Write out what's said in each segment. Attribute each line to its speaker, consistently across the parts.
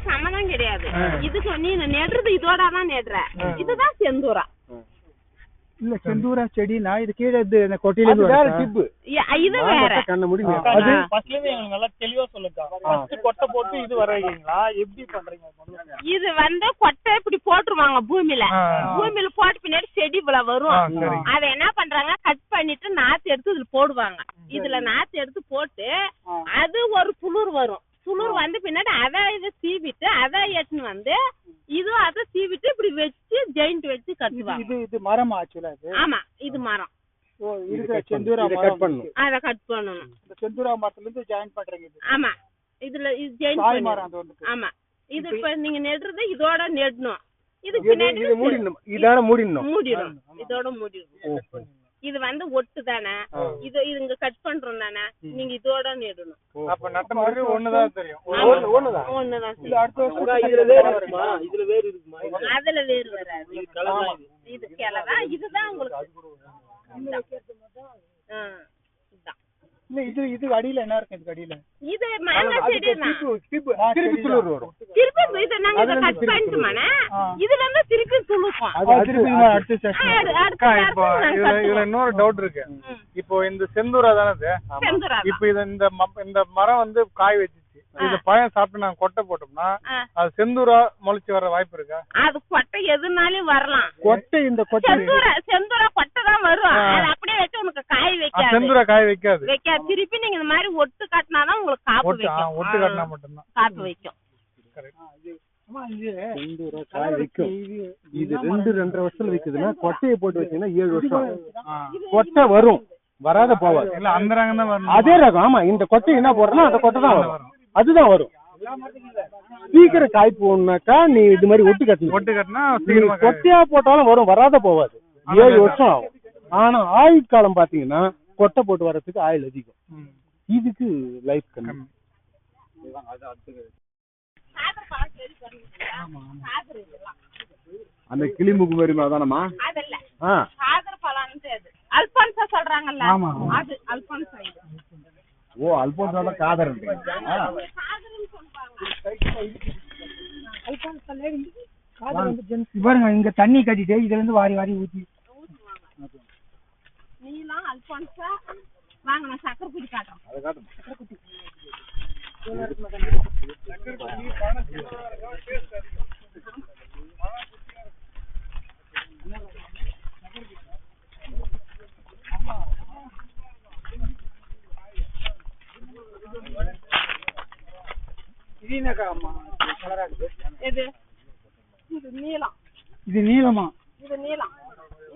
Speaker 1: சம்மதம் கிடையாது. இதுக்கு நீ நெடுறது இதோட தான் நெடுற. இதுதான் செந்தூரா.
Speaker 2: இல்ல செந்தூரா செடினா இது கீழே இந்த கொட்டையில இருந்து வேற டிப்.
Speaker 1: இது வேற.
Speaker 3: கண்ண முடிங்க.
Speaker 2: அது
Speaker 4: ஃபர்ஸ்ட்ல இருந்து எனக்கு நல்லா தெளிவா சொல்லுங்க. ஃபர்ஸ்ட் கொட்டை போட்டு இது வரீங்களா? எப்படி பண்றீங்க?
Speaker 1: இது கொட்டை இப்படி போட்டுருவாங்க பூமியில. பூமியில போட்டு பின்னாடி செடி இவ்வளவு வரும். அத என்ன பண்றாங்க கட் பண்ணிட்டு நாத்து எடுத்து இதுல போடுவாங்க. இதுல நாத்து எடுத்து போட்டு அது ஒரு துளிர் வரும். துளிர் வந்து பின்னாடி அதை இதை சீவிட்டு அதை எடுத்துன்னு இதுவும் அதை சீவிட்டு இப்படி வச்சு ஜெயிண்ட் வச்சு கட்டுவாங்க.
Speaker 2: இது மரம் ஆச்சுல இது.
Speaker 1: ஆமா இது மரம்.
Speaker 2: ஓ இது செந்தூரா
Speaker 3: கட் பண்ணனும்.
Speaker 1: அத கட் பண்ணனும்.
Speaker 2: இந்த செந்தூரா மரத்துல இருந்து ஜாயின் பண்றீங்க இது.
Speaker 1: ஆமா இதுல இது ஜாயின் பண்ணனும். ஆமா இது இப்ப நீங்க நெடுறது இதோட நெடணும். இது பின்னாடி
Speaker 3: இது மூடிடணும். இதான மூடிடணும்.
Speaker 1: மூடிடும். இதோட மூடிடும். இது ஒட்டு தானே. இது இங்க கட் பண்றோம் தானே. நீங்க இதோட நெடணும்.
Speaker 4: அப்ப நட்ட மாதிரி ஒண்ணுதான் தெரியும்.
Speaker 1: ஒண்ணுதான்.
Speaker 3: இது அடுத்த வருஷம் இதுல வேர் இருக்குமா? இதுல வேர் இருக்குமா?
Speaker 1: அதுல வேர் வராது. இது கிளதான். இதுதான் உங்களுக்கு.
Speaker 2: இல்ல இது அடியில என்ன இருக்கு? இதுக்கு அடியில
Speaker 1: இது மாங்காய் செடி தான்.
Speaker 3: திருப்பி துளிர் வரும்.
Speaker 1: திருப்பி இது நாங்க இத கட் பண்ணிட்டோம்னா இதுல இருந்து திருப்பி துளுக்கும்.
Speaker 2: அது திருப்பி அடுத்த செஷன்.
Speaker 4: இப்போ இதுல இன்னொரு டவுட் இருக்கு. இப்போ இந்த செந்தூரா தானே? இப்போ இந்த மரம் காய் வச்சிச்சு. இந்த பழம் சாப்பிட்டு நாங்க கொட்டை போட்டோம்னா அது செந்தூரா முளைச்சு வர வாய்ப்பு இருக்கா?
Speaker 1: அது கொட்டை எதுனாலும் வரலாம்.
Speaker 2: கொட்டை இந்த கொட்டை
Speaker 1: செந்தூரா கொட்டை தான் வரும். அது அப்படியே வச்சு உங்களுக்கு காய் வைக்காது.
Speaker 4: செந்தூரா காய் வைக்காது.
Speaker 1: திருப்பி நீங்க இந்த மாதிரி ஒட்டு கட்டினாதான் உங்களுக்கு காப்பு வைக்கும்.
Speaker 4: ஒட்டு கட்டினா மட்டும்தான்
Speaker 1: காப்பு வைக்கும்.
Speaker 3: செந்தூரா காய் வைக்கும். இது 2.5 வருஷத்துல வைக்குதுன்னா கொட்டையை போட்டு வச்சீங்கன்னா 7 வருஷம் கொட்டை வரும். வராத போவாது.
Speaker 4: இல்ல அந்த ரகம் தான் வரும்.
Speaker 3: அதே ரகம். ஆமா இந்த கொட்டை என்ன போடுறனா அந்த கொட்டை தான் வரும். அதுதான் வரும். சீக்கிரம் காய் போடணும்னாக்கா நீ இது மாதிரி ஒட்டு கட்டினா கொட்டையா போட்டாலும் வரும். வராத போவாது. 7 வருஷம் ஆகும். ஆனா ஆயுள் காலம் பாத்தீங்கன்னா கொட்டை போட்டு வர்றதுக்கு ஆயுள் அதிகம். இதுக்கு லைஃப் கம்மி. அந்த கிளிமுக்கு மாதிரி தானமா?
Speaker 1: அல்போன்சா சொல்றாங்கல்ல. அது அல்போன்சா.
Speaker 3: ஓ அல்போன்சால காதர்.
Speaker 2: பாருங்க இங்க தண்ணி கட்டிட்டு இதுல இருந்து வாரி வாரி ஊத்தி.
Speaker 1: நீலாம் அல்போன்சா வாங்க நான் சக்கரை குடி காட்டுறேன்.
Speaker 3: அத காட்டு. சக்கரை குடி.
Speaker 1: இது நீலம்.
Speaker 2: இது நீலமா?
Speaker 1: இது நீலம்.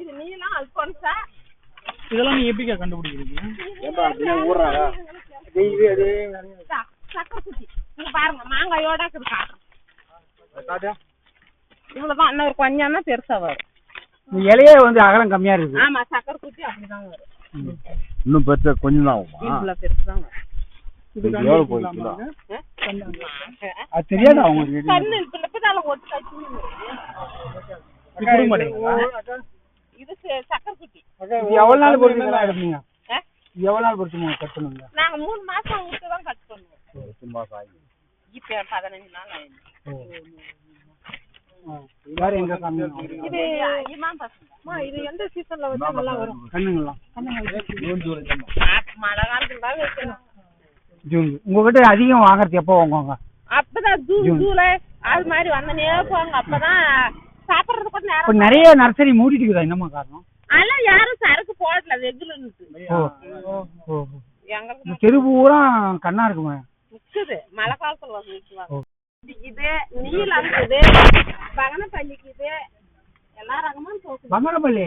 Speaker 1: இது நீலம் அல்போன்சா.
Speaker 4: இதெல்லாம் நீ எப்படிக்கா கண்டுபிடிக்கிறீங்க?
Speaker 1: சக்கரை குட்டி இங்க பாருங்க மாங்காயோட இருக்குது காட்டுறேன். இவ்வளவுதான். இன்னொரு கொஞ்சம் தான் பெருசா வரும்.
Speaker 2: இலையே அகலம் கம்மியா இருக்கு.
Speaker 1: ஆமா சக்கரை குட்டி அப்படிதான் வரும்.
Speaker 3: இன்னும் பெருசா கொஞ்சம் தான் ஆகும்.
Speaker 1: இவ்வளவு பெருசுதான் வரும்.
Speaker 2: அது தெரியாது அவங்க
Speaker 1: கண்ணு இப்பதால ஒட்டு கட்டி. இது சக்கரை குட்டி.
Speaker 2: எவ்வளவு நாள் பொறுத்து எடுப்பீங்க? எவ்வளவு நாள் பொறுத்து கட் பண்ணுங்க?
Speaker 1: நாங்க 3 மாசம் விட்டு தான் கட் பண்ணுவோம்.
Speaker 3: 3 மாசம் ஆகும்.
Speaker 1: இப்ப 15 நாள் ஆயிடுச்சு.
Speaker 2: வேற எங்க காமிங்க?
Speaker 1: இது இமாம் பசமா. இது எந்த சீசன்ல வச்சா நல்லா வரும்?
Speaker 2: கண்ணுங்களா?
Speaker 1: மழை காலத்துல தான் வைக்கலாம்.
Speaker 2: ஜூன். உங்ககிட்ட அதிகம் வாங்குறது எப்போ வாங்குவாங்க?
Speaker 1: அப்பதான் ஜூலை அது மாதிரி வந்தனே போவாங்க. அப்பதான் சாப்பிடுறது கூட நேரம்.
Speaker 2: இப்ப நிறைய நர்சரி மூடிட்டு இருக்குதா? என்னமா காரணம்?
Speaker 1: அதெல்லாம் யாரும் சரக்கு போடல. ரெகுலர்னுக்கு
Speaker 2: எங்களுக்கு தெரு பூரா கண்ணா இருக்குமா?
Speaker 1: நிக்குது. மழை காலத்துல வந்து நிக்குவாங்க. இது நீலம் இருக்குது. பங்கனப்பள்ளிக்குது. எல்லா ரகமும் போகுது.
Speaker 2: பங்கனப்பள்ளி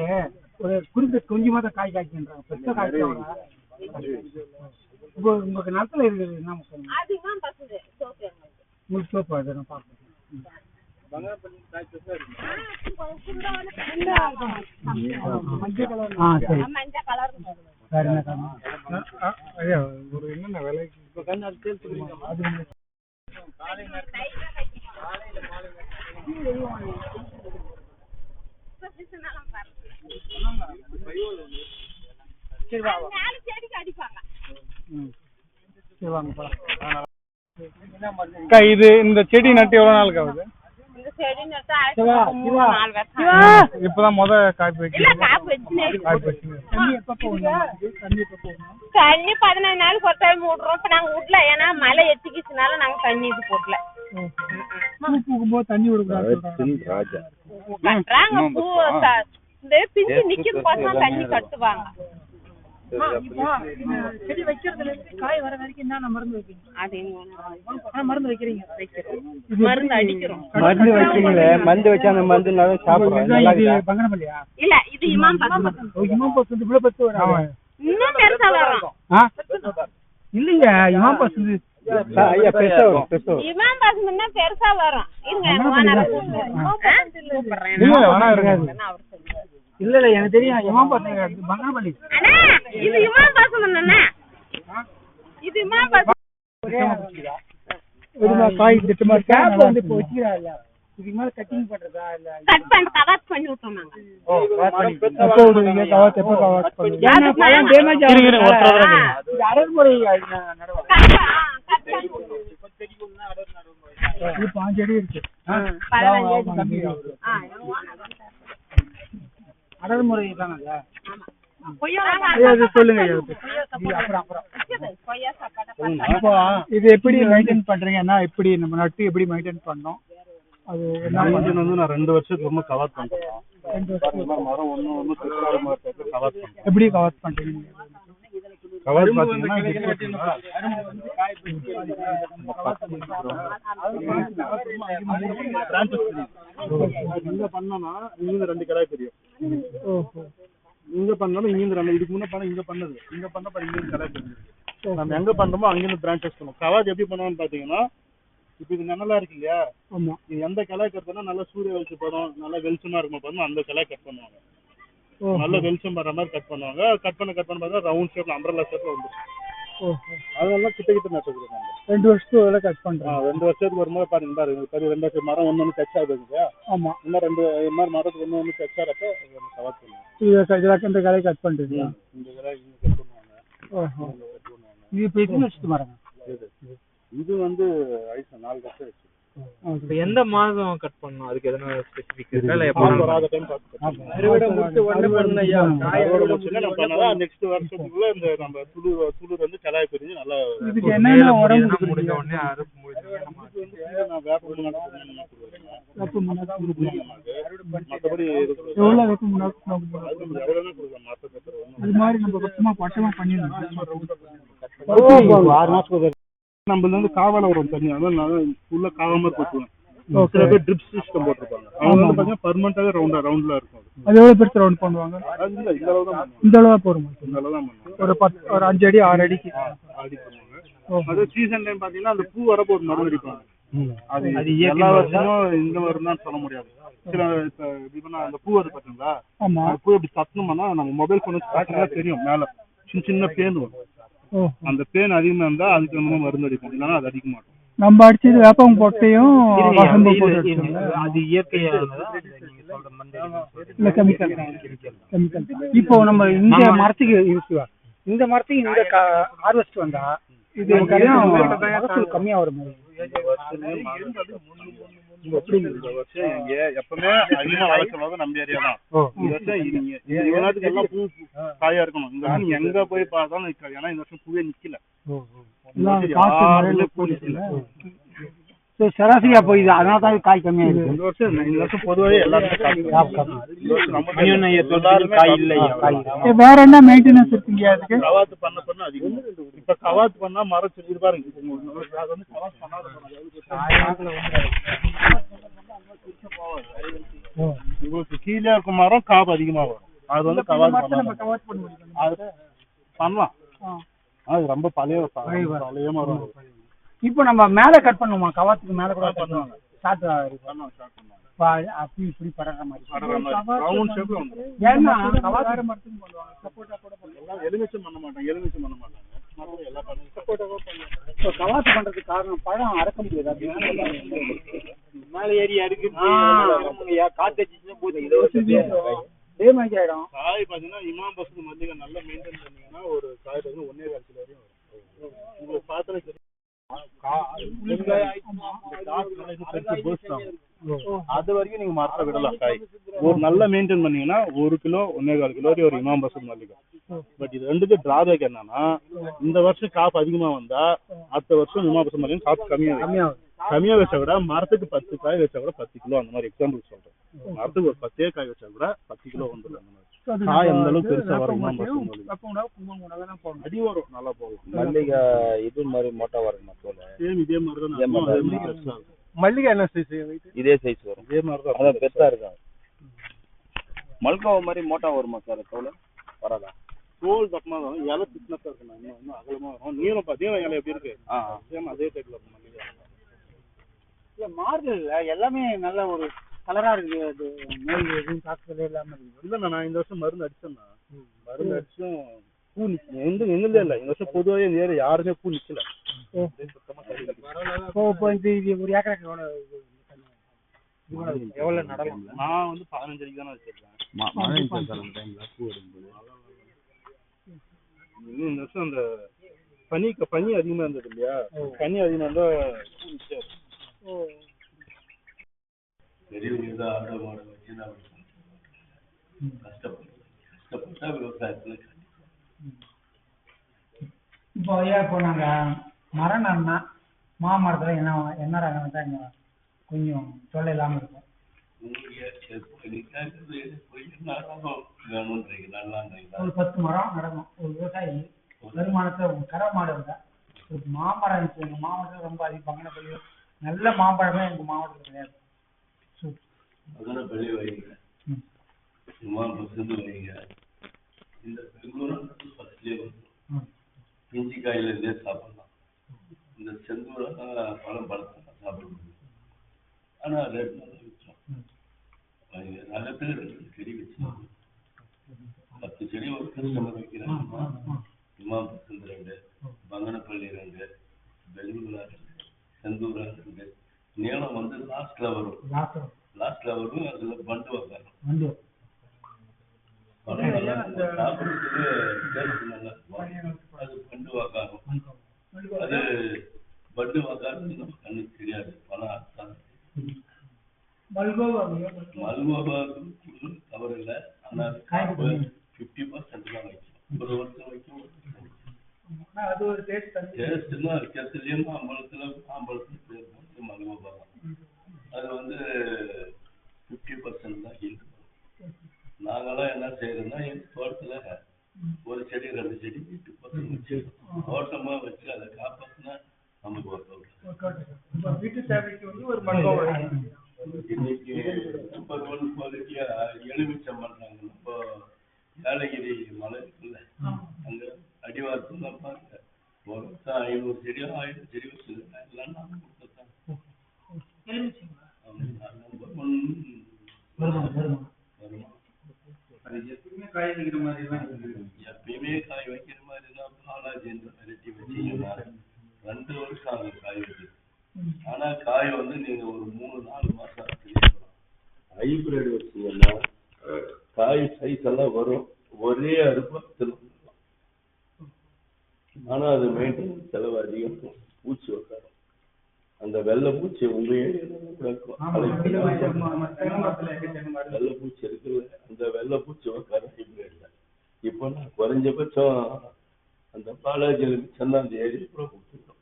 Speaker 2: ஒரு குறிப்பிட்ட கொஞ்சமா தான் காய் காய்க்கின்றாங்க. பெருசா காய்ச்சாங்க. உங்களுக்கு நிலத்துல இருக்குது என்ன?
Speaker 1: அதிகமா பசுது சோப்பு.
Speaker 2: உங்களுக்கு சோப்பு அதை நான் பார்க்கணும். மஞ்சள் கலர்.
Speaker 1: மஞ்சள் கலர்.
Speaker 2: வேற என்ன காரணம்?
Speaker 4: ஒரு என்னென்ன விலை
Speaker 2: அது சரி வா.
Speaker 1: செடிக்கு அடிப்பாங்க.
Speaker 2: சரி வாங்க போலாம்.
Speaker 4: அக்கா இது இந்த செடி நட்டு எவ்வளவு நாளுக்கு ஆகுது?
Speaker 1: இந்த செடி நட்டு 4 வருஷம்.
Speaker 4: இப்பதான் காய்ப்பு வைக்கிறீங்க?
Speaker 1: காப்பு வச்சுனே
Speaker 2: தண்ணி எப்ப போடணும்?
Speaker 1: தண்ணி 15 நாளுக்கு ஒரு டைம் விடுறோம். இப்ப நாங்க விடல, ஏன்னா மழை எத்திக்கிச்சுனால நாங்க தண்ணி இது போடல.
Speaker 2: பூ பூக்கும்போது தண்ணி விடக்கூடாது
Speaker 1: கட்டுறாங்க. பூ இந்த பிஞ்சு நிக்கிற போது தண்ணி கட்டுவாங்க.
Speaker 2: செடி வைக்கிறதுல இருந்து காய் வர வரைக்கும் என்ன மருந்து வைப்பீங்க? அது மருந்து வைக்கிறீங்க?
Speaker 1: மருந்து அடிக்கிறோம்.
Speaker 3: மருந்து வைக்கிறீங்களே, மருந்து வச்சா அந்த மருந்து நல்லா சாப்பிடுறோம்.
Speaker 2: பங்கனப்பள்ளியா?
Speaker 1: இல்ல, இது இமாம் பசு.
Speaker 2: இமாம் பசு இவ்வளவு பத்து வரும்.
Speaker 1: இன்னும் பெருசா வரும்.
Speaker 2: இல்லைங்க, இமாம் பசு
Speaker 3: ஐயா பெருசா வரும்.
Speaker 1: இமாம் பசு இன்னும் பெருசா வரும்.
Speaker 2: இல்ல இல்ல எனக்கு தெரியும். இமாம் பசு பங்கனப்பள்ளி.
Speaker 1: இது இமாம் பசு அண்ணா. இது இமாம் பசு.
Speaker 2: காய் திட்டமா கேப் வந்து இப்போ வச்சுக்கிறா இல்ல, இதுக்கு மேல கட்டிங் பண்றதா இல்ல?
Speaker 1: கட் பண்ணி கவாத் பண்ணி விட்டோம் நாங்க.
Speaker 2: எப்போ விடுவீங்க? கவாத் எப்போ கவாத் பண்ணுவீங்க? ஏன்னா பழம் டேமேஜ் ஆகும். இது அடர்முறை நடவடிக்கை. இப்போ 5 அடி இருக்கு.
Speaker 1: 15
Speaker 2: கம்மி அடர்முறை தானே. சொல்லுங்க. இது எப்படி மெயின்டைன் பண்றீங்கன்னா, எப்படி நம்ம நட்டு எப்படி மெயின்டைன் பண்ணோம்? அது என்ன
Speaker 3: வந்து நான் 2 வருஷத்துக்கு ரொம்ப கவர் பண்றேன். மரம் ஒண்ணு கவர் பண்றேன்.
Speaker 2: எப்படி கவர் பண்றீங்க?
Speaker 3: கவர் பாத்தீங்கன்னா இங்க பண்ணோம்னா இங்க 2 கிளை தெரியும். இங்க பண்ணாலும் இங்க 2, இதுக்கு முன்ன பண்ண இங்க பண்ணது, இங்க பண்ண பாரு இங்க கிளை தெரியும். நம்ம எங்க பண்றோமோ அங்கிருந்து பிரான்ச்சஸ் பண்ணுவோம். கவாத் எப்படி பண்ணுவோம்னு பாத்தீங்கன்னா, இப்ப இது நிழலா இருக்கு இல்லையா?
Speaker 2: ஆமா.
Speaker 3: இது எந்த கிளை கட் பண்ணா நல்லா சூரிய வெளிச்சம் படம், நல்லா வெளிச்சமா இருக்கும் பாருங்க, அந்த கிளை கட் பண்ணுவாங்க. நல்ல வெளிச்சம் வர மாதிரி கட் பண்ணுவாங்க. கட் பண்ண பார்த்தா ரவுண்ட் ஷேப்ல அம்பரலா ஷேப்ல வந்துடும். அதெல்லாம் கிட்ட நட்டுக்கிறோம்.
Speaker 2: 2 வருஷத்துக்கு கட் பண்றோம்.
Speaker 3: 2 வருஷத்துக்கு வரும்போது பாருங்க, 2 வருஷம் மரம் ஒண்ணு டச் ஆகுது.
Speaker 2: ஆமா.
Speaker 3: இன்னும் 2 மாதிரி மரத்துக்கு ஒண்ணு டச் ஆகிறப்ப கவர் பண்ணுவோம்.
Speaker 2: இந்த கலை கட் பண்றீங்க?
Speaker 3: இந்த கிளை இங்க கட் பண்ணுவாங்க.
Speaker 2: இது இப்போ எத்தனை வருஷத்துக்கு மரம்?
Speaker 3: இது வந்து வயசு 4 வருஷம் ஆச்சு.
Speaker 5: எந்த மாதம் கட் பண்ணனும்? அதுக்கு எதனா ஸ்பெசிபிக் இருக்கா இல்ல
Speaker 3: எப்போ வராத டைம் பாத்து அறுவடை முடிச்சு உடனே பண்ணையா அறுவடை முடிச்சா நம்ம பண்ணா நெக்ஸ்ட் வருஷத்துக்குள்ள இந்த நம்ம துளுர் வந்து கலாய் பெரிஞ்சு நல்லா.
Speaker 2: இதுக்கு என்னென்ன உரம்
Speaker 5: முடிஞ்ச உடனே அறுப்பு முடிஞ்சு
Speaker 3: நான் வேப்ப மத்தபடி
Speaker 2: எவ்வளவு வேப்ப முன்னாடி இது மாதிரி நம்ம பக்கமா பட்டமா பண்ணிடணும்.
Speaker 3: 6 மாசத்துக்கு நம்மள வந்து காவால வரும் தண்ணி, அதனால ஃபுல்லா காவாம கொட்டுவோம். சில பேர் ட்ரிப் சிஸ்டம் போட்டுருப்பாங்க. அவங்க வந்து பாத்தீங்கன்னா பெர்மனன்ட்டாவே ரவுண்ட்ல இருக்கும்.
Speaker 2: அது எவ்வளவு பெருசு ரவுண்ட் பண்ணுவாங்க? இந்த அளவு போறோம்.
Speaker 3: இந்த அளவு தான்
Speaker 2: ஒரு 5 அடி 6 அடிக்கு
Speaker 3: ஆடி பண்ணுவாங்க. அது சீசன் டைம் பாத்தீங்கன்னா அந்த பூ வரப்போ ஒரு மருந்து அடிப்பாங்க. அது எல்லா வருஷமும் இந்த மருந்து தான் சொல்ல முடியாது. சில இப்ப அந்த பூ வருது பாத்தீங்களா, அந்த பூ எப்படி தட்டணும்னா நம்ம மொபைல் போன் வச்சு தெரியும், மேல சின்ன பேன் வரும். அந்த பேன் அதிகமா இருந்தா அதுக்கு நம்ம மருந்து அடிப்போம், இல்லைன்னா அது அடிக்க மாட்டோம்.
Speaker 2: நம்ம அடிச்சது வேப்பம் போட்டையும்
Speaker 5: அது இயற்கையானதா
Speaker 2: இல்ல கெமிக்கல்? இப்போ நம்ம இந்த மரத்துக்கு இந்த ஹார்வெஸ்ட் வந்தா இது கம்மியா வரும்.
Speaker 3: எப்பவுமே அதிகமா வளர்க்கறது நம்ம ஏரியா தான். இவனாத்துக்கு எல்லாம் பூ காயா இருக்கணும். இந்த வருஷம் எங்க போய் பார்த்தாலும் நிக்காது, ஏன்னா இந்த வருஷம் பூவே நிக்கல.
Speaker 2: சராசரியா போயிது, அதனால தான் காய் கம்மியா இருக்கு.
Speaker 3: இந்த வருஷம் பொதுவாகவே எல்லாருமே
Speaker 5: காய் இல்லை.
Speaker 2: வேற என்ன மெயின்டெனன்ஸ் இருக்குங்க அதுக்கு?
Speaker 3: கவாத்து பண்ண அதிகம். இப்ப கவாத்து பண்ணா மரம் செஞ்சு பாருங்க. உங்களுக்கு கீழே இருக்கும் மரம் காப்பு அதிகமா வரும். அது வந்து கவாத்து பண்ணலாம். அது ரொம்ப பழைய மரம்.
Speaker 2: இப்போ நம்ம மேல கட் பண்ணுவோமா? கவாத்துக்கு மேல கூட பண்ணுவாங்க. இப்படி படுற மாதிரி
Speaker 3: ரவுண்ட் ஷேப்ல வந்து
Speaker 2: ஏன்னா கவாத்து மரத்துக்கு பண்ணுவாங்க. சப்போட்டா கூட பண்ணுவாங்க.
Speaker 3: எலுமிச்சம் பண்ண மாட்டாங்க.
Speaker 2: கவாத்து பண்றதுக்கு காரணம் பழம் அறக்க முடியாது.
Speaker 5: மேல ஏறி அடிக்கு காத்து
Speaker 2: டேமேஜ் ஆயிடும்.
Speaker 3: காய் பாத்தீங்கன்னா இமாம் பசங்க மல்லிகை நல்லா மெயின்டைன் பண்ணீங்கன்னா ஒரு காய் பாத்தீங்கன்னா 1.5 கிலோ வரையும் வரும். உங்களுக்கு பாத்திரம் வருஷம் அது வரைக்கும் நீங்க மரத்தை விடலாம். காய் ஒரு நல்லா மெயின்டைன் பண்ணீங்கன்னா 1 கிலோ 1.25 கிலோ ஒரு இமாம் பசந்த் மல்லிகை. பட் இது ரெண்டுக்கு டிராபேக் என்னன்னா, இந்த வருஷம் காப்பு அதிகமா வந்தா அடுத்த வருஷம் இமாம் பசந்த் மல்லிகை காப்பு கம்மியா வச்சா கூட மரத்துக்கு 10 காய் வச்சா கூட 10 கிலோ அந்த மாதிரி எக்ஸாம்பிள் சொல்றேன். மரத்துக்கு ஒரு 10 காய் வச்சா கூட 10 கிலோ வந்துடும். அந்த மாதிரி காய் அந்த அளவுக்கு பெருசா வரும். இமாம் பசந்த் மல்லிகை அடி வரும், நல்லா போகும்.
Speaker 6: மல்லிகை இது மாதிரி மோட்டா வருமா தோல்?
Speaker 3: சேம் இதே மாதிரி தான்.
Speaker 4: மல்லிகை என்ன சைஸ்?
Speaker 6: இதே சைஸ் வரும்.
Speaker 3: இதே மாதிரி தான்.
Speaker 6: அதான் பெருசா இருக்கும். மல்கோவா மாதிரி மோட்டா வருமா சார் தோல்? வராதா?
Speaker 3: தோல் தப்பமா வரும், இலை திக்னஸா இருக்கும், இன்னும் அகலமா வரும். நீளம் பார்த்தீங்கன்னா இலை எப்படி இருக்கு சேம் அதே டைப்ல இருக்கும் மல்லிகை.
Speaker 2: இல்ல மாறுதல் எல்லாமே நல்ல ஒரு கலரா இருக்கு. அது நோய் எதுவும் தாக்குதலே இல்லாம இருக்கு.
Speaker 3: இல்ல நான் இந்த வருஷம் மருந்து அடிச்சேன்னா மருந்து அடிச்சும் பூ நிக்கல. எங்கதே இல்ல இந்த வருஷம் பொதுவாக இந்த ஏரியா யாருமே பூ நிக்கல.
Speaker 2: ஒரு ஏக்கருக்கு எவ்வளவு நடலாம்?
Speaker 3: நான் வந்து 15 அடிக்கு தானே வச்சிருக்கேன். இந்த வருஷம் அந்த பனி அதிகமா இருந்தது இல்லையா, பனி அதிகமா இருந்தா பூ நிக்காது.
Speaker 7: பெரியவங்க ஆடு மாடு வச்சுதான் கஷ்டப்பட்டா விவசாயத்துல.
Speaker 2: இப்போ இப்போ நாங்க மரம் நன்னா மாமரத்துல என்ன ரகம் தான் கொஞ்சம் தொல்லை இல்லாம இருக்கும். ஒரு 10 மரம் நடக்கும். ஒரு விவசாயி வருமானத்தை கரை மாடு இருந்தா ஒரு மாமரம் இருந்துச்சு. எங்க மாவட்டத்துல ரொம்ப அதிகம் பங்கனப்பள்ளி நல்ல மாம்பழமே எங்க மாவட்டத்துல கிடையாது.
Speaker 7: பள்ளி வைங்க, சும்மா பசந்து வைங்க. இந்த பெங்களூர் பக்கத்துலேயே வரும். இஞ்சி காயில இருந்தே சாப்பிடலாம். இந்த செந்தூர பழம் பழத்தை சாப்பிட முடியும். ஆனா ரேட் நல்லா வச்சோம். நகத்துல 2 செடி வச்சோம். 10 செடி ஒரு கஸ்டமர் வைக்கிறாங்க. இமாம் பசந்த் 2, பங்கனப்பள்ளி 2, பெங்களூரா 2, செந்தூரா 2. நீளம் வந்து லாஸ்ட்ல வரும். அதுல பண்டு வைப்பாங்க. சாப்பிடுறதுக்கு அது பண்டு வாக்காகும். அது பண்டு வாக்காது நம்ம கண்ணுக்கு தெரியாது. பணம் அர்த்தம் மல்கோவா தவறு இல்லை. ஆனா 50% தான் வைக்கும். ஒரு வருஷம் வைக்கும்.
Speaker 2: அது ஒரு
Speaker 7: டேஸ்ட்னா இருக்கிறதுலயும் மாம்பழத்துல மல்கோவா தான். அது வந்து 50% தான் ஹீல்டு. நாங்கெல்லாம் என்ன செய்யறோம்னா எங்க தோட்டத்துல ஒரு செடி 2 செடி வீட்டு பக்கம் வச்சு தோட்டமா வச்சு அதை காப்பாத்தினா நமக்கு ஒரு
Speaker 2: வீட்டு தேவைக்கு வந்து ஒரு மல்கோவா.
Speaker 7: இன்னைக்கு நம்பர் 1 குவாலிட்டியா எலுமிச்சம் பண்றாங்க. இப்போ ஏலகிரி மலை இருக்குல்ல, அங்க அடிவாரத்துல பாருங்க ஒரு 500 செடியோ 1000 செடி வச்சிருக்காங்க. எல்லாம் நாம கொடுத்ததான்.
Speaker 2: எப்பயுமே காய் வைக்கிற மாதிரி
Speaker 7: தான் பாலாஜி என்ற வெரைட்டி வச்சீங்கன்னா 2 வருஷம் ஆகும் காய் வைக்கிறது. ஆனா காய் வந்து நீங்க ஒரு 3-4 மாசம் ஹைபிரிட் வச்சீங்கன்னா காய் சைஸ் எல்லாம் வரும். ஒரே அறுப்பு. ஆனா அது மெயின்டெனன்ஸ் செலவு அதிகம். பூச்சி வைக்காது. அந்த வெள்ளை பூச்சி உங்க வெள்ளை பூச்சி இருக்குல்ல, அந்த வெள்ளை பூச்சி வைக்காது ஹைபிரிட்ல. இப்போ நான் குறைஞ்சபட்சம் அந்த பாலாஜி மிச்சம் அந்த ஏரியா கூட கொடுத்துருக்கோம்.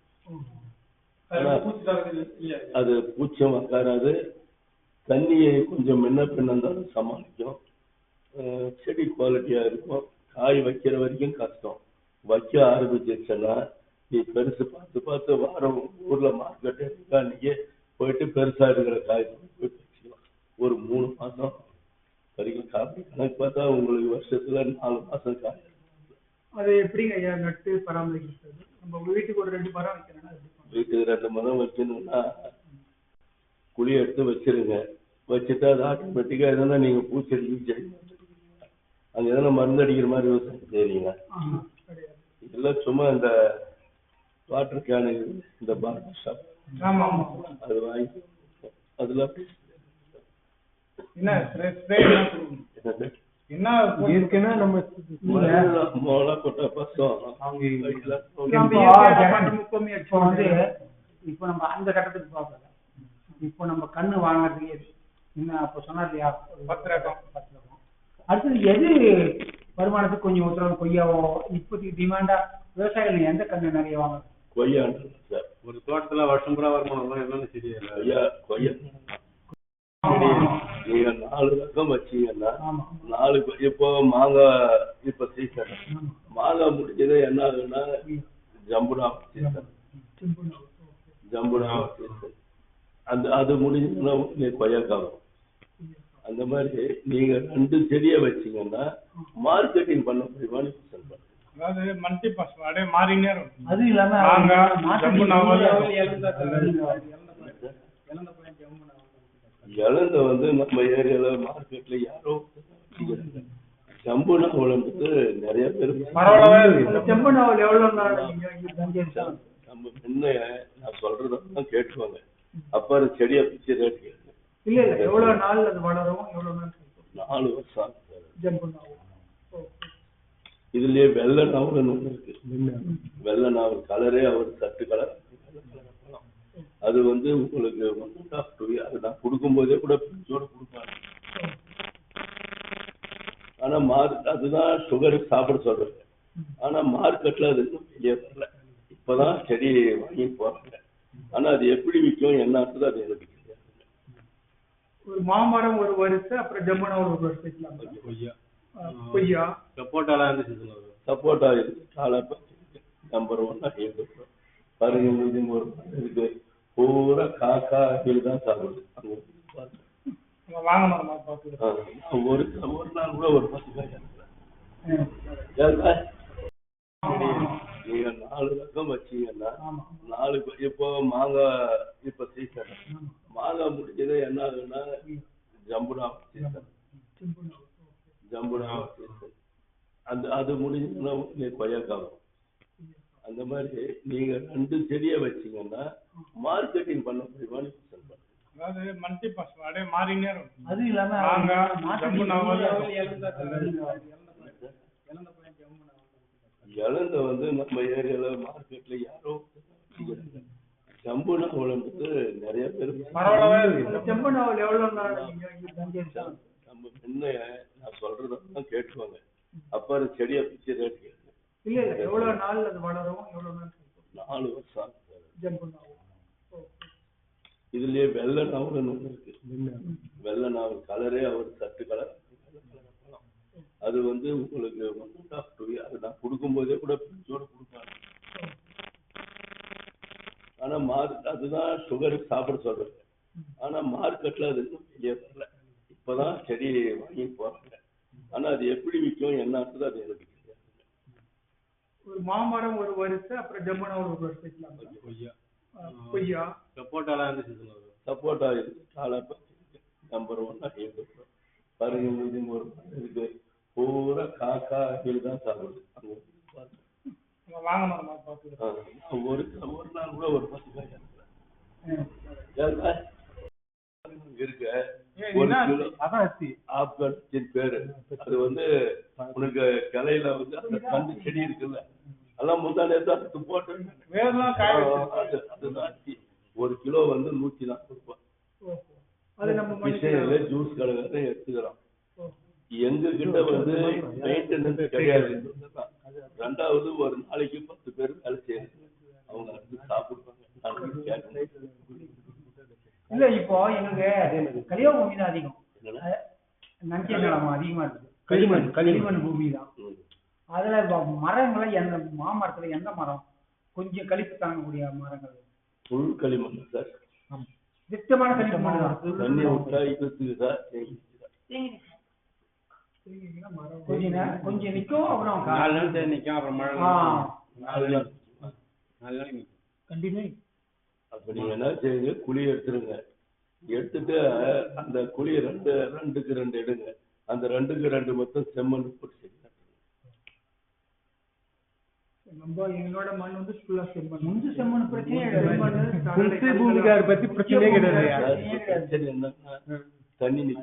Speaker 7: அது பூச்சம் வக்காராது. தண்ணியை கொஞ்சம் முன்ன பின்ன இருந்தாலும் சமாளிக்கும். செடி குவாலிட்டியா இருக்கும். காய் வைக்கிற வரைக்கும் கஷ்டம். வைக்க ஆரம்பிச்சிருச்சுன்னா நீ பெருசு பார்த்து வாரம் ஊர்ல மார்க்கெட் இருக்கா, நீங்க போயிட்டு பெருசா இருக்கிற காய் போய் வச்சுக்கலாம். ஒரு 3 மாசம் வரைக்கும் காப்பி கணக்கு பார்த்தா உங்களுக்கு வருஷத்துல 4 மாசம் காய்.
Speaker 2: அது எப்படிங்க ஐயா நட்டு பராமரிக்கிறது? நம்ம வீட்டுக்கு ஒரு 2 மரம் வைக்கிறோம்னா
Speaker 7: வீட்டுக்கு 2 மரம் வைக்கணும்னா குழி எடுத்து வச்சிருங்க. வச்சுட்டு அது ஆட்டோமேட்டிக்கா எதுனா நீங்க பூச்செடி அங்க எதனா மருந்து அடிக்கிற மாதிரி விவசாயம் செய்றீங்க. இதெல்லாம் சும்மா இந்த வாட்டர் கேனு, இந்த பாட்டில் ஷாப் அது வாங்கி அதுல
Speaker 2: என்ன இருக்குன்னா நம்ம
Speaker 7: மோளா கொட்ட பசம்
Speaker 2: இப்போ நம்ம அந்த கட்டத்துக்கு பார்க்கல. இப்போ நம்ம கண்ணு வாங்குறதுக்கு இன்னும் அப்போ சொன்னார் இல்லையா 10 ரகம். அடுத்தது எது வருமானத்துக்கு கொஞ்சம் உத்தரவு? கொய்யாவோ இப்போதைக்கு டிமாண்டா விவசாயிகள் எந்த கண்ணு நிறைய வாங்க?
Speaker 7: கொய்யா சார்.
Speaker 3: ஒரு தோட்டத்துல வருஷம் பூரா வருமானம் என்னன்னு தெரியல.
Speaker 7: கொய்யா நீங்க 4 ரகம் வச்சீங்கன்னா 4 இப்போ மாங்காய் இப்ப சீசன், மாங்காய் முடிஞ்சது என்ன ஆகுதுன்னா ஜம்புனா சீசன், சீசன் அது முடிஞ்சதுன்னா கொய்யாக்காய் வரும். அந்த மாதிரி நீங்க 2 செடியை வச்சீங்கன்னா மார்க்கெட்டிங் பண்ண முடியுமான்னு சொல்றேன்.
Speaker 4: அதாவது மல்டி பாஸ் அப்படியே மாறினே இருக்கும்.
Speaker 2: அது இல்லாம
Speaker 7: இழந்த வந்து நம்ம ஏரியால மார்க்கெட்ல யாரோ ஜம்பு நாவல் வந்து நிறைய பேர்
Speaker 2: செம்பு நாவல் எவ்வளவு
Speaker 7: நம்ம முன்ன நான் சொல்றதான் கேட்டுவாங்க. அப்ப செடியை பிச்சு ரேட் கேட்கு.
Speaker 2: இல்ல எவ்வளவு நாள் அது வளரும்? எவ்வளவு நாள்?
Speaker 7: 4 வருஷம்
Speaker 2: ஜம்பு நாவல்.
Speaker 7: இதுலயே வெள்ளை நாவல்னு ஒண்ணு இருக்கு. வெள்ளை நாவல் கலரே அவர் சட்டு கலர். அது வந்து உங்களுக்கு 1.5 to 2 years அது நான் கொடுக்கும் போதே கூட பிரிட்ஜோட கொடுப்பாங்க. ஆனா அதுதான் சுகர் சாப்பிட சொல்றது. ஆனா மார்க்கெட்ல அது இன்னும் வெளியே வரல. இப்பதான் செடி வாங்கி போறாங்க. ஆனா அது எப்படி விற்கும் என்ன அது எனக்கு தெரியாது.
Speaker 2: ஒரு மாமரம் ஒரு வரிசை, அப்புறம் ஜம்பு நாவல் ஒரு வரிசை. கொய்யா
Speaker 3: சப்போட்டாலாம் இருந்துச்சு.
Speaker 7: சப்போட்டா இருக்கு, காலாப்பா நம்பர் 1 பாருங்க. இது ஒரு இருக்கு பூரா காக்கா தான் சாப்பிடுது. ஒரு நாள் கூட ஒரு 10 காய் நீங்க 4 ரகம் வச்சீங்கன்னா 4 இப்போ மாங்காய் இப்ப சீசன், மாங்காய் முடிஞ்சது என்ன ஆகுதுன்னா ஜம்புனா சீசன், சீசன் அது முடிஞ்சதுன்னா கொய்யாக்காய் வரும். அந்த மாதிரி நீங்க 2 செடியை வச்சீங்கன்னா மார்க்கெட்டிங் பண்ண முடியுமான்னு சொல்றேன்.
Speaker 4: அதாவது மல்டி பாஸ் அப்படியே மாறினே இருக்கும்.
Speaker 2: அது இல்லாம
Speaker 7: இழந்த வந்து நம்ம ஏரியால மார்க்கெட்ல யாரோ ஜம்பு நாவல் வந்து நிறைய பேர்
Speaker 2: ஜம்பு நாவல் எவ்வளவு நாள்?
Speaker 7: நம்ம முன்ன நான் சொல்றதான் கேட்டுவாங்க. அப்ப செடியை பிச்சு ரேட் கேட்கு.
Speaker 2: இல்ல எவ்வளவு நாள் அது வளரும்? எவ்வளவு நாள்?
Speaker 7: 4 வருஷம்
Speaker 2: ஜம்பு நாவல்.
Speaker 7: இதுலயே வெள்ளை நாவல்னு ஒண்ணு இருக்கு. வெள்ளை நாவல் கலரே அவர் சட்டு கலர். அது வந்து உங்களுக்கு 1.5 to 2 years அது நான் கொடுக்கும் போதே கூட பிரிட்ஜோட கொடுப்பாங்க. ஆனா அதுதான் சுகர் சாப்பிட சொல்றது. ஆனா மார்க்கெட்ல அது இன்னும் வெளியே வரல. இப்பதான் செடி வாங்கி போறாங்க. ஆனா அது எப்படி விற்கும் என்ன அது எனக்கு தெரியாது.
Speaker 2: ஒரு மாமரம் ஒரு வரிசை, அப்புறம் ஜம்பு நாவல் ஒரு வரிசை. கொய்யா
Speaker 3: சப்போட்டாலாம் இருந்துச்சு.
Speaker 7: சப்போட்டா இருக்கு, காலாப்பா நம்பர் 1 பாருங்க. இது ஒரு இருக்கு பூரா காக்கா தான் சாப்பிடுது. ஒரு நாள் கூட ஒரு 10 காய் இருக்கு. 1 கிலோ ஆப்கான் பேரு. அது வந்து உனக்கு கிளையில வந்து அந்த கண்டு செடி இருக்குல்ல, அதெல்லாம் முந்தானே தான் போட்டு அதுதான் 1 கிலோ வந்து 140 ரூபாய். ஜூஸ் கடையில எடுத்துக்கிறோம். எங்க கிட்ட வந்து மெயின்டெனன்ஸ் கிடையாது. 2வது ஒரு நாளைக்கு 10 பேர் வேலை செய்யறது. அவங்க வந்து சாப்பிடுவாங்க.
Speaker 2: இல்ல இப்போ எங்களுக்கு கலியா பூமி தான் அதிகம். நஞ்சை நிலம் அதிகமா இருக்கு. களிமண் பூமி தான். அதுல மரங்களை எந்த மாமரத்துல எந்த மரம் கொஞ்சம் கழிப்பு தாங்கக்கூடிய மரங்கள்?
Speaker 7: புல் களிமண் சார்.
Speaker 2: திட்டமான களிமண் தான்.
Speaker 7: தண்ணி விட்டா இழுத்துக்கு சார்.
Speaker 2: கொஞ்சம் நிக்கும், அப்புறம்
Speaker 3: 4 நாள் நிக்கும், அப்புறம் மழை 4 நாள்
Speaker 2: கண்டிப்பா.
Speaker 7: அப்ப நீங்க என்ன செய்யுங்க, குழி எடுத்துருங்க. எடுத்துட்டு அந்த குழியை 2க்கு 2 எடுங்க. அந்த 2க்கு 2 மொத்தம் செம்மண் போட்டு செய்யுங்க.
Speaker 2: எங்களோட மண் வந்து ஃபுல்லா செம்மண். முந்து செம்மண் பிரச்சனை
Speaker 3: பத்தி பிரச்சனையே கிடையாது.
Speaker 7: என்னன்னா தண்ணி நிக்க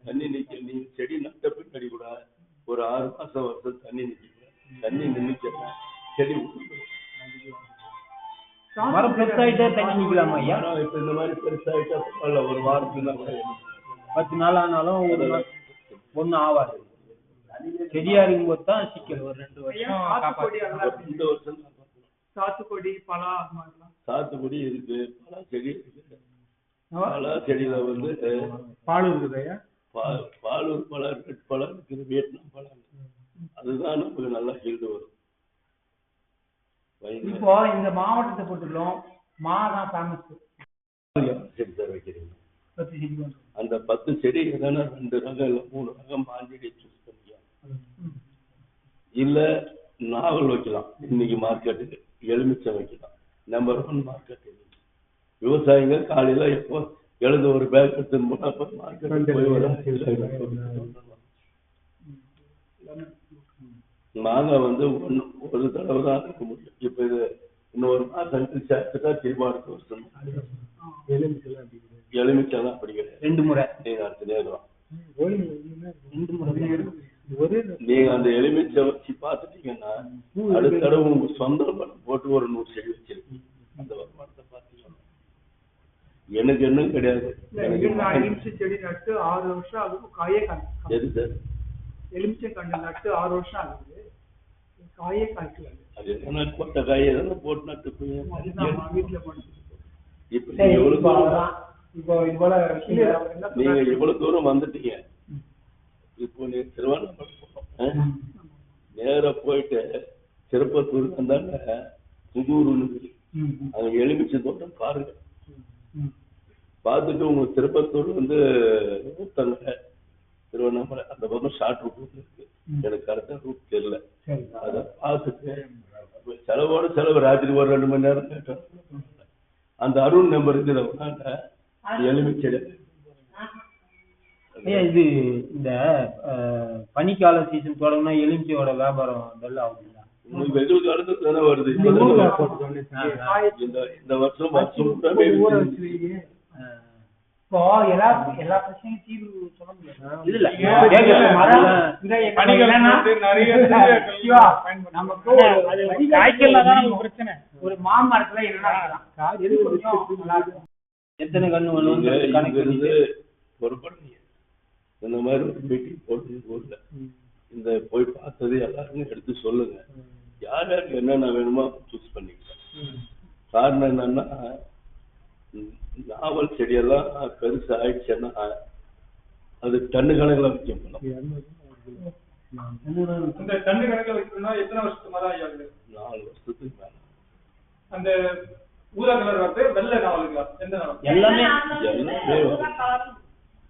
Speaker 7: தண்ணி நிக்க. நீங்க செடி நட்ட பின்னாடி கூட ஒரு 6 மாசம் வருஷம் தண்ணி நிக்க. தண்ணி நின்னுச்சா செடி
Speaker 2: மரம் பெருசாயிட்டே தண்ணி நிக்கலாமா ஐயா?
Speaker 7: மரம் இப்ப இந்த மாதிரி பெருசாயிட்டா பரவாயில்ல, ஒரு வாரத்துக்கு கூட
Speaker 2: 10 நாள் ஆனாலும் ஒன்றும் ஆகாது. செடியா இருக்கும்போது தான் சிக்கல். ஒரு 2 வருஷம்
Speaker 7: இந்த வருஷம்
Speaker 4: சாத்துக்குடி பழம்
Speaker 7: சாத்துக்குடி இருக்கு, பலா செடி இருக்கு. பலா செடியில வந்து
Speaker 3: பால் இருக்குது ஐயா.
Speaker 7: பாலூர் பழம், ரெட் பழம் இருக்குது, வியட்நாம் பழம். அதுதான் நமக்கு நல்லா ஹீல்டு வரும்.
Speaker 2: இப்போ இந்த மாவட்டத்தை பொறுத்தவரைக்கும் மா தான் ஃபேமஸ்.
Speaker 7: செடி சார் வைக்கிறீங்க
Speaker 2: 10 செடி
Speaker 7: அந்த 10 செடி எதனா 2 ரகம் இல்லை 3 ரகம் மாஞ்செடி சூஸ் பண்ணிக்கலாம். இல்ல நாவல் வைக்கலாம். இன்னைக்கு மார்க்கெட்டுக்கு எலுமிச்சம் வைக்கலாம். Number 1 market. விவசாயிங்க காலையில எப்போ எழுத ஒரு பேக் எடுத்துன்னு போனா அப்ப மார்க்கெட் போய் வர மாங்காய் வந்து ஒரு தடவை தான் இருக்க முடியும். இப்ப இது இன்னொரு மாசம் சேர்த்துட்டா திரும்ப அடுத்த வருஷம் எலுமிச்செல்லாம் அப்படி கிடையாது.
Speaker 2: 2 முறை
Speaker 7: நீங்க அடுத்த நேரம் நீங்க அந்த எலுமிச்சை வச்சு பாத்துட்டீங்கன்னா அடுத்த தடவை உங்க சொந்த பணம் போட்டு ஒரு 100 செடி வச்சிருக்கீங்க. அந்த வருமானத்தை பாத்தீங்கன்னா எனக்கு என்ன கிடையாது.
Speaker 4: எலுமிச்சை செடி நட்டு 6 வருஷம் ஆகுது, காயே காய்க்கும்.
Speaker 7: எது சார்?
Speaker 4: எலுமிச்சை கண்டு நட்டு 6 வருஷம் ஆகுது, காயே காய்க்கல.
Speaker 7: அது என்ன கொட்டை காய் எதெல்லாம் போட்டு நட்டு
Speaker 4: வீட்டுல போட்டு.
Speaker 7: இப்ப நீங்க எவ்வளவு
Speaker 2: இப்போ இவ்வளவு
Speaker 7: நீங்க இவ்வளவு தூரம் வந்துட்டீங்க. இப்போ நீங்க திருவண்ணாமலை நேர போயிட்டு திருப்பத்தூர் வந்தாங்க புதூர் அங்க எலுமிச்சை தோட்டம் பாருங்க. பார்த்துட்டு உங்களுக்கு திருப்பத்தூர் வந்து ஊத்தங்க திருவண்ணாமலை அந்த பக்கம் ஷார்ட் ரூட் இருக்கு. எனக்கு கரெக்டா ரூட் தெரியல. அதை பார்த்துட்டு செலவோட செலவு ராத்திரி ஒரு 2 மணி நேரம் கேட்டோம். அந்த அருண் நம்பர் இருக்கிறவங்க எலுமிச்சை
Speaker 2: இது இந்த பனிக்கால சீசன் தொடங்கினா எலுமிச்சையோட வியாபாரம் நல்லா ஆகுதுங்களா?
Speaker 7: வெயில் காலத்துக்கு தானே வருது. இந்த வருஷம்
Speaker 2: இப்போ எல்லா பிரச்சனையும் தீர்வு சொல்ல முடியாது. ஒரு மாமரத்துல எத்தனை கண்ணு
Speaker 7: பொறுப்படுறீங்க. இந்த மாதிரி ஒரு மீட்டிங் போட்டு ஊர்ல இந்த போய் பார்த்தது எல்லாருமே எடுத்து சொல்லுங்க. யார் யாருக்கு என்னென்ன வேணுமோ சூஸ் பண்ணிக்கலாம். காரணம் என்னன்னா நாவல் செடியெல்லாம் பெருசு ஆயிடுச்சுன்னா அது டன்னு கணக்கில் வைக்கப்படும்.
Speaker 4: இந்த டன்னு கணக்கில் வைக்கணும்னா எத்தனை வருஷத்துக்கு மேல ஆகுது?
Speaker 7: 4 வருஷத்துக்கு மேல.
Speaker 4: அந்த ஊதா கலர் வந்து வெள்ளை நாவலுங்களா? எந்த நாவல்?
Speaker 2: எல்லாமே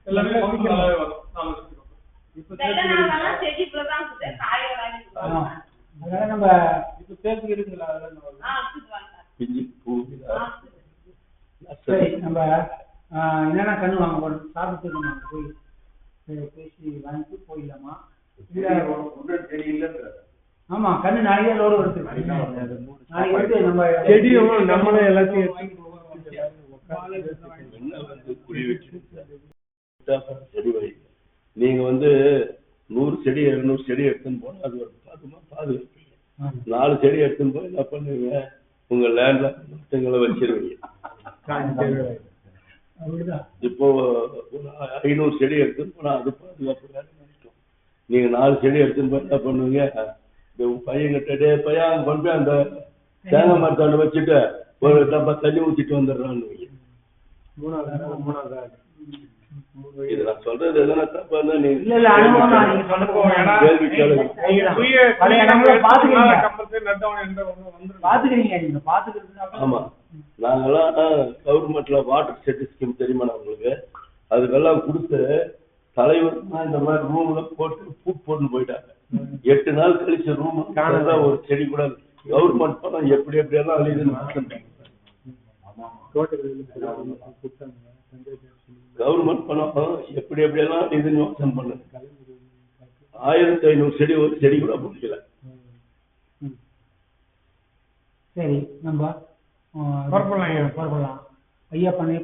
Speaker 4: எல்லாமே வரும் 4 வருஷத்துக்கு.
Speaker 2: அதனால நம்ம இப்ப சேர்த்து இருக்குங்களா?
Speaker 7: பிஞ்சு பூ
Speaker 2: சரி, நம்ம என்னென்ன கண்ணு வாங்க போறோம் சாப்பிட்டு நம்ம போய் பேசி வாங்கிட்டு போயிடலாமா? ஆமா, கண்ணு நாளைக்கே லோடு வருது. நாளைக்கு வந்து நம்ம
Speaker 3: செடியும் நம்மளே எல்லாத்தையும்
Speaker 7: செடி வை. நீங்க வந்து 100 செடி 200 செடி எடுத்துன்னு போனா அது ஒரு பாதுகாப்பீங்க. 4 செடி எடுத்துன்னு போய் என்ன பண்ணுவீங்க? உங்க லேண்ட்ல மரங்களை வச்சிருவீங்க. இப்போ 500 செடி எடுத்துன்னு போனா அது பாதுகாப்பு நினைக்கும். நீங்க 4 செடி எடுத்துன்னு போய் என்ன பண்ணுவீங்க? பையன் கிட்டே பையன் கொண்டு போய் அந்த தேங்காய் மரத்தாண்ட வச்சுட்டு ஒரு டப்பா தண்ணி ஊத்திட்டு வந்துடுறான்னு. இது நான் சொல்றது எதனா தப்பா இருந்தா ஆமா. நாங்கெல்லாம் கவர்மெண்ட்ல வாட்டர் செட் ஸ்கீம் தெரியுமா உங்களுக்கு? அதுக்கெல்லாம் கொடுத்து தலைவர் இந்த மாதிரி ரூம்ல போட்டு பூட் போட்டு போயிட்டாங்க. 8 நாள் கழிச்ச ரூம் ஒரு செடி கூட கவர்மெண்ட் பணம் எப்படி எப்படியெல்லாம் அழியுதுன்னு கவர்மெண்ட் பணம் எப்படி எப்படியெல்லாம் அழியுதுன்னு யோசனை பண்ணுது. 1500 செடி ஒரு செடி கூட பிடிக்கல.
Speaker 2: சரி, நம்ம புறப்படலாம். ஐயா பண்ணி